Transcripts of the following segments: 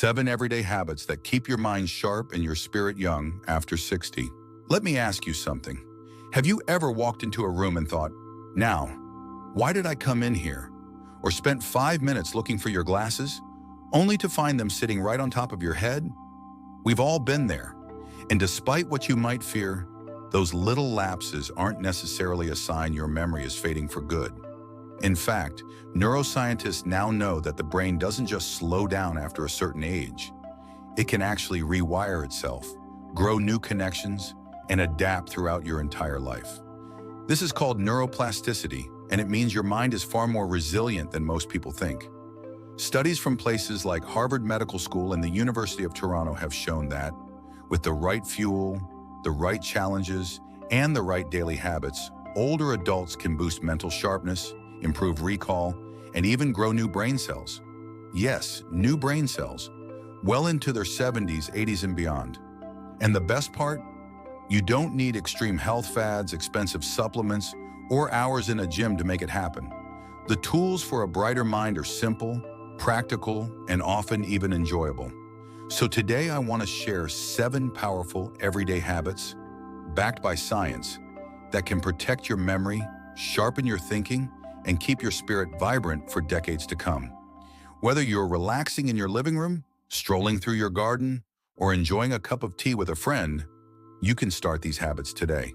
7 everyday habits that keep your mind sharp and your spirit young after 60. Let me ask you something. Have you ever walked into a room and thought, now, why did I come in here? Or spent 5 minutes looking for your glasses, only to find them sitting right on top of your head? We've all been there. And despite what you might fear, those little lapses aren't necessarily a sign your memory is fading for good. In fact, neuroscientists now know that the brain doesn't just slow down after a certain age. It can actually rewire itself, grow new connections, and adapt throughout your entire life. This is called neuroplasticity, and it means your mind is far more resilient than most people think. Studies from places like Harvard Medical School and the University of Toronto have shown that, with the right fuel, the right challenges, and the right daily habits, older adults can boost mental sharpness, improve recall, and even grow new brain cells. Yes, new brain cells, well into their 70s, 80s, and beyond. And the best part? You don't need extreme health fads, expensive supplements, or hours in a gym to make it happen. The tools for a brighter mind are simple, practical, and often even enjoyable. So today I want to share 7 powerful everyday habits, backed by science, that can protect your memory, sharpen your thinking, and keep your spirit vibrant for decades to come. Whether you're relaxing in your living room, strolling through your garden, or enjoying a cup of tea with a friend, you can start these habits today.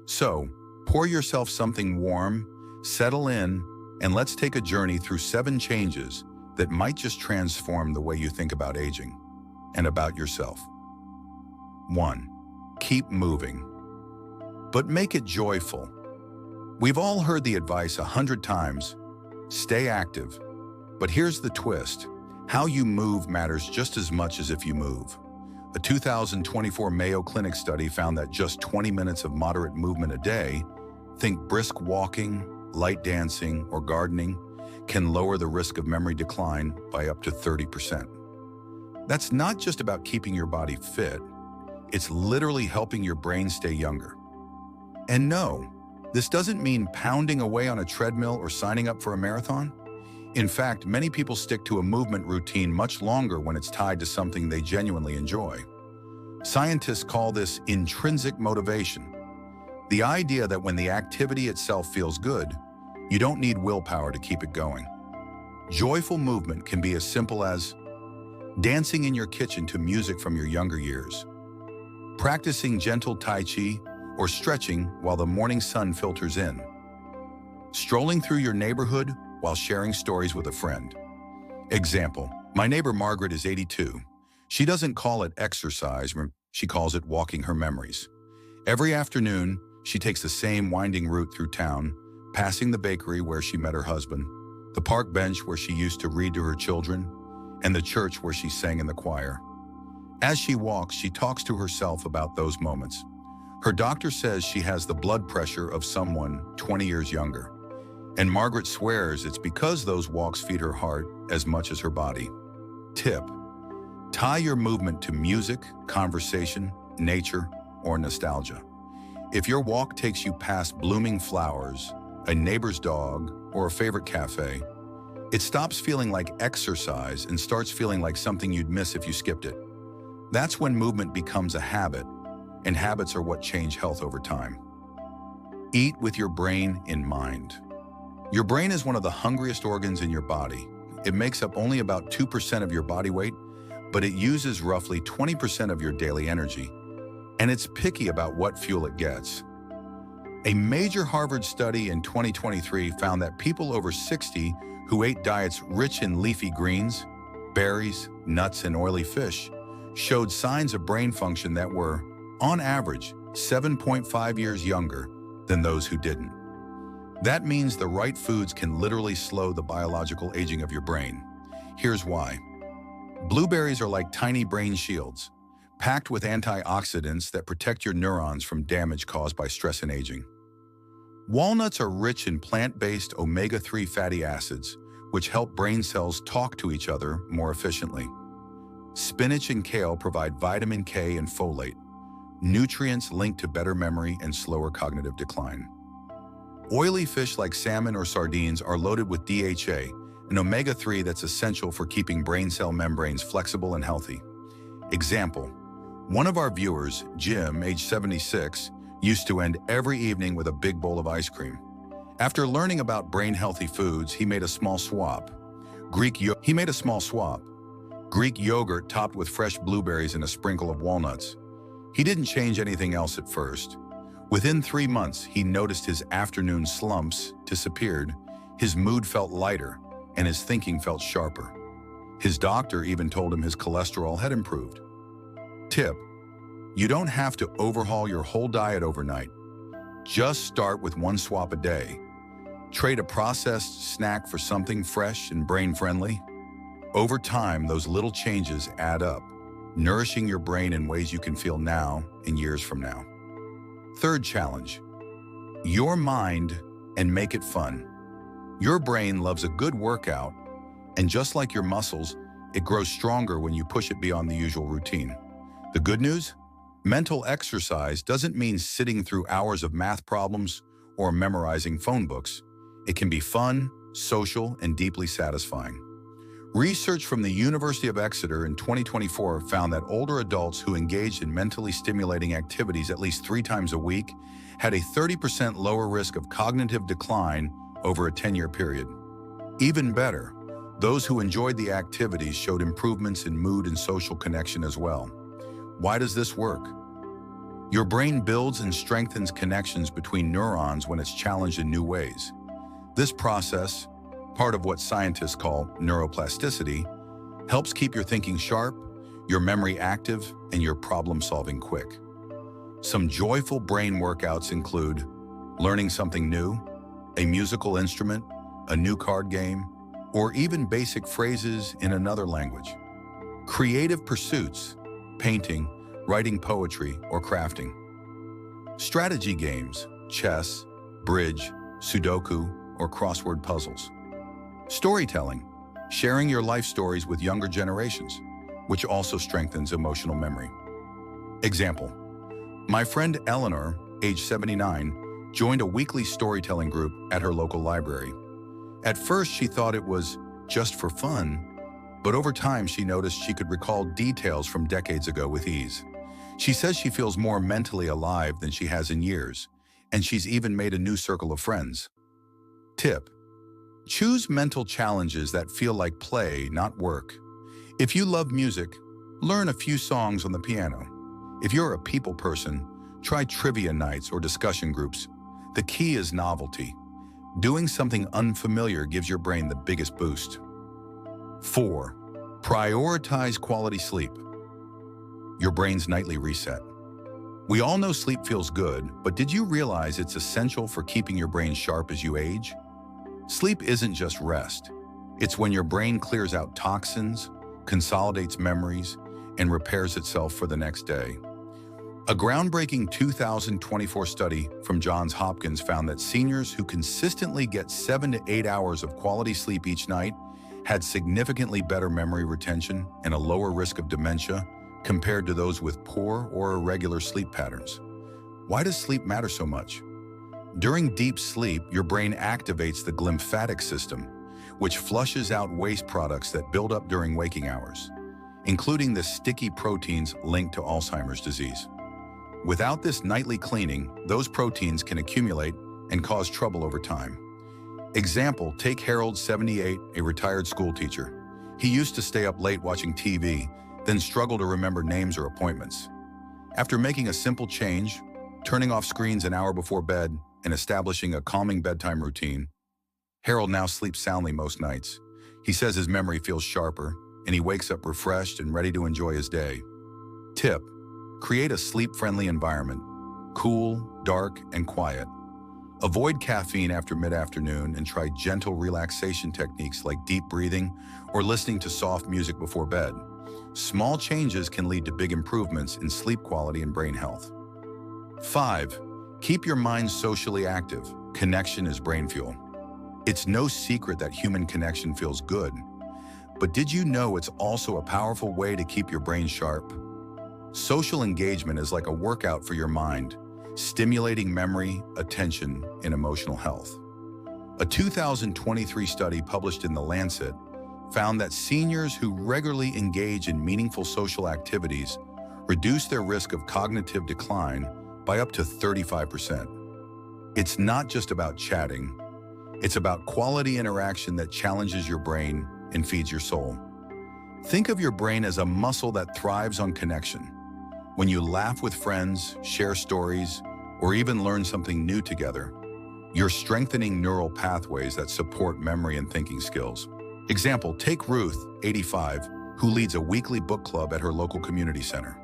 So, pour yourself something warm, settle in, and let's take a journey through 7 changes that might just transform the way you think about aging and about yourself. 1. Keep moving, but make it joyful. We've all heard the advice 100 times, stay active. But here's the twist. How you move matters just as much as if you move. A 2024 Mayo Clinic study found that just 20 minutes of moderate movement a day, think brisk walking, light dancing, or gardening, can lower the risk of memory decline by up to 30%. That's not just about keeping your body fit, it's literally helping your brain stay younger. And no, this doesn't mean pounding away on a treadmill or signing up for a marathon. In fact, many people stick to a movement routine much longer when it's tied to something they genuinely enjoy. Scientists call this intrinsic motivation. The idea that when the activity itself feels good, you don't need willpower to keep it going. Joyful movement can be as simple as dancing in your kitchen to music from your younger years, practicing gentle Tai Chi, or stretching while the morning sun filters in, strolling through your neighborhood while sharing stories with a friend. Example, my neighbor Margaret is 82. She doesn't call it exercise, she calls it walking her memories. Every afternoon, she takes the same winding route through town, passing the bakery where she met her husband, the park bench where she used to read to her children, and the church where she sang in the choir. As she walks, she talks to herself about those moments. Her doctor says she has the blood pressure of someone 20 years younger. And Margaret swears it's because those walks feed her heart as much as her body. Tip: tie your movement to music, conversation, nature, or nostalgia. If your walk takes you past blooming flowers, a neighbor's dog, or a favorite cafe, it stops feeling like exercise and starts feeling like something you'd miss if you skipped it. That's when movement becomes a habit, and habits are what change health over time. Eat with your brain in mind. Your brain is one of the hungriest organs in your body. It makes up only about 2% of your body weight, but it uses roughly 20% of your daily energy, and it's picky about what fuel it gets. A major Harvard study in 2023 found that people over 60 who ate diets rich in leafy greens, berries, nuts, and oily fish showed signs of brain function that were, on average, 7.5 years younger than those who didn't. That means the right foods can literally slow the biological aging of your brain. Here's why. Blueberries are like tiny brain shields, packed with antioxidants that protect your neurons from damage caused by stress and aging. Walnuts are rich in plant-based omega-3 fatty acids, which help brain cells talk to each other more efficiently. Spinach and kale provide vitamin K and folate, nutrients linked to better memory and slower cognitive decline. Oily fish like salmon or sardines are loaded with DHA, an omega-3 that's essential for keeping brain cell membranes flexible and healthy. Example, one of our viewers, Jim, age 76, used to end every evening with a big bowl of ice cream. After learning about brain-healthy foods, he made a small swap. Greek yogurt topped with fresh blueberries and a sprinkle of walnuts. He didn't change anything else at first. Within 3 months, he noticed his afternoon slumps disappeared, his mood felt lighter, and his thinking felt sharper. His doctor even told him his cholesterol had improved. Tip: you don't have to overhaul your whole diet overnight. Just start with one swap a day. Trade a processed snack for something fresh and brain-friendly. Over time, those little changes add up, nourishing your brain in ways you can feel now and years from now. Third challenge: your mind and make it fun. Your brain loves a good workout, and just like your muscles, it grows stronger when you push it beyond the usual routine. The good news? Mental exercise doesn't mean sitting through hours of math problems or memorizing phone books. It can be fun, social, and deeply satisfying. Research from the University of Exeter in 2024 found that older adults who engaged in mentally stimulating activities at least 3 times a week had a 30% lower risk of cognitive decline over a 10-year period. Even better, those who enjoyed the activities showed improvements in mood and social connection as well. Why does this work? Your brain builds and strengthens connections between neurons when it's challenged in new ways. This process, part of what scientists call neuroplasticity, helps keep your thinking sharp, your memory active, and your problem-solving quick. Some joyful brain workouts include learning something new, a musical instrument, a new card game, or even basic phrases in another language. Creative pursuits, painting, writing poetry, or crafting. Strategy games, chess, bridge, Sudoku, or crossword puzzles. Storytelling, sharing your life stories with younger generations, which also strengthens emotional memory. Example, my friend Eleanor, age 79, joined a weekly storytelling group at her local library. At first, she thought it was just for fun, but over time she noticed she could recall details from decades ago with ease. She says she feels more mentally alive than she has in years, and she's even made a new circle of friends. Tip: choose mental challenges that feel like play, not work. If you love music, learn a few songs on the piano. If you're a people person, try trivia nights or discussion groups. The key is novelty. Doing something unfamiliar gives your brain the biggest boost. 4. Prioritize quality sleep. Your brain's nightly reset. We all know sleep feels good, but did you realize it's essential for keeping your brain sharp as you age? Sleep isn't just rest. It's when your brain clears out toxins, consolidates memories, and repairs itself for the next day. A groundbreaking 2024 study from Johns Hopkins found that seniors who consistently get 7 to 8 hours of quality sleep each night had significantly better memory retention and a lower risk of dementia compared to those with poor or irregular sleep patterns. Why does sleep matter so much? During deep sleep, your brain activates the glymphatic system, which flushes out waste products that build up during waking hours, including the sticky proteins linked to Alzheimer's disease. Without this nightly cleaning, those proteins can accumulate and cause trouble over time. Example, take Harold, 78, a retired school teacher. He used to stay up late watching TV, then struggle to remember names or appointments. After making a simple change, turning off screens an hour before bed, and establishing a calming bedtime routine, Harold now sleeps soundly most nights. He says his memory feels sharper, and he wakes up refreshed and ready to enjoy his day. Tip: create a sleep-friendly environment, cool, dark, and quiet. Avoid caffeine after mid-afternoon and try gentle relaxation techniques like deep breathing or listening to soft music before bed. Small changes can lead to big improvements in sleep quality and brain health. 5. Keep your mind socially active. Connection is brain fuel. It's no secret that human connection feels good, but did you know it's also a powerful way to keep your brain sharp? Social engagement is like a workout for your mind, stimulating memory, attention, and emotional health. A 2023 study published in The Lancet found that seniors who regularly engage in meaningful social activities reduce their risk of cognitive decline by up to 35%. It's not just about chatting, it's about quality interaction that challenges your brain and feeds your soul. Think of your brain as a muscle that thrives on connection. When you laugh with friends, share stories, or even learn something new together, you're strengthening neural pathways that support memory and thinking skills. Example, take Ruth, 85, who leads a weekly book club at her local community center.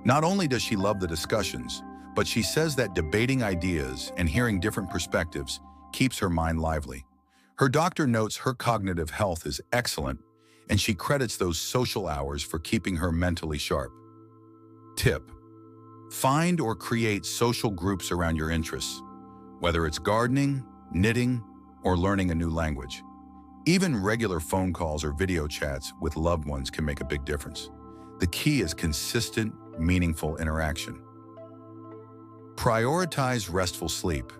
Not only does she love the discussions, but she says that debating ideas and hearing different perspectives keeps her mind lively. Her doctor notes her cognitive health is excellent, and she credits those social hours for keeping her mentally sharp. Tip: find or create social groups around your interests, whether it's gardening, knitting, or learning a new language. Even regular phone calls or video chats with loved ones can make a big difference. The key is consistent, meaningful interaction. Prioritize restful sleep,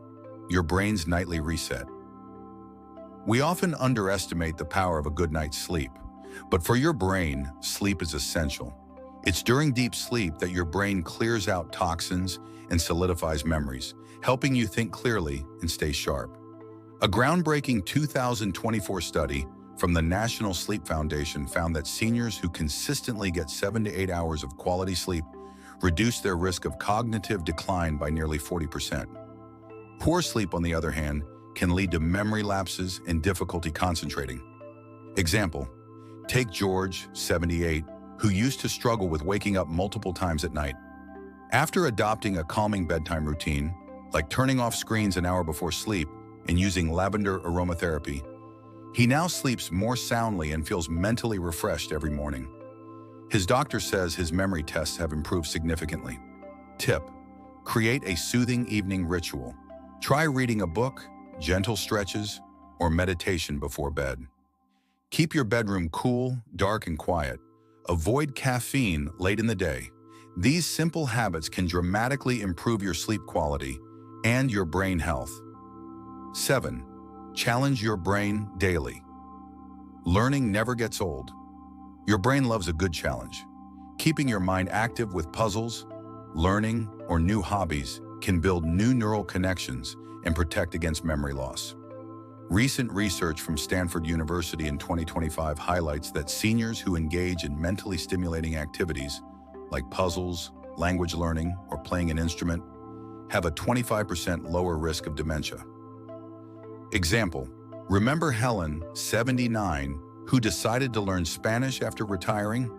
your brain's nightly reset. We often underestimate the power of a good night's sleep, but for your brain, sleep is essential. It's during deep sleep that your brain clears out toxins and solidifies memories, helping you think clearly and stay sharp. A groundbreaking 2024 study from the National Sleep Foundation found that seniors who consistently get 7 to 8 hours of quality sleep reduce their risk of cognitive decline by nearly 40%. Poor sleep, on the other hand, can lead to memory lapses and difficulty concentrating. Example, take George, 78, who used to struggle with waking up multiple times at night. After adopting a calming bedtime routine, like turning off screens an hour before sleep and using lavender aromatherapy, he now sleeps more soundly and feels mentally refreshed every morning. His doctor says his memory tests have improved significantly. Tip: create a soothing evening ritual. Try reading a book, gentle stretches, or meditation before bed. Keep your bedroom cool, dark, and quiet. Avoid caffeine late in the day. These simple habits can dramatically improve your sleep quality and your brain health. 7. Challenge your brain daily. Learning never gets old. Your brain loves a good challenge. Keeping your mind active with puzzles, learning, or new hobbies can build new neural connections and protect against memory loss. Recent research from Stanford University in 2025 highlights that seniors who engage in mentally stimulating activities like puzzles, language learning, or playing an instrument have a 25% lower risk of dementia. Example, remember Helen, 79, who decided to learn Spanish after retiring?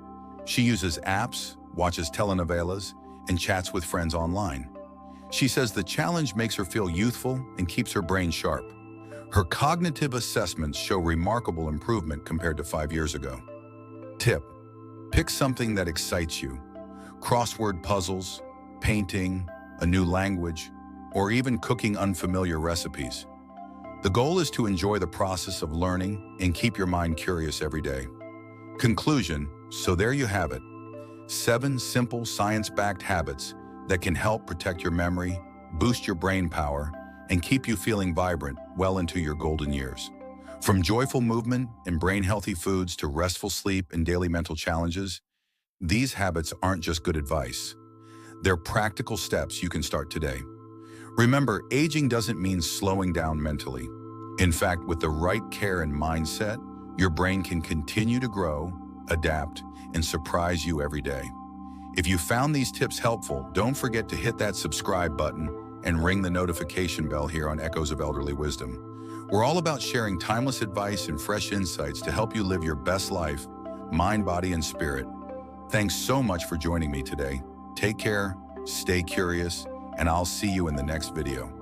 She uses apps, watches telenovelas, and chats with friends online. She says the challenge makes her feel youthful and keeps her brain sharp. Her cognitive assessments show remarkable improvement compared to 5 years ago. Tip: pick something that excites you. Crossword puzzles, painting, a new language, or even cooking unfamiliar recipes. The goal is to enjoy the process of learning and keep your mind curious every day. Conclusion: so there you have it. 7 simple science-backed habits that can help protect your memory, boost your brain power, and keep you feeling vibrant well into your golden years. From joyful movement and brain-healthy foods to restful sleep and daily mental challenges, these habits aren't just good advice. They're practical steps you can start today. Remember, aging doesn't mean slowing down mentally. In fact, with the right care and mindset, your brain can continue to grow, adapt, and surprise you every day. If you found these tips helpful, don't forget to hit that subscribe button and ring the notification bell here on Echoes of Elderly Wisdom. We're all about sharing timeless advice and fresh insights to help you live your best life, mind, body, and spirit. Thanks so much for joining me today. Take care, stay curious, and I'll see you in the next video.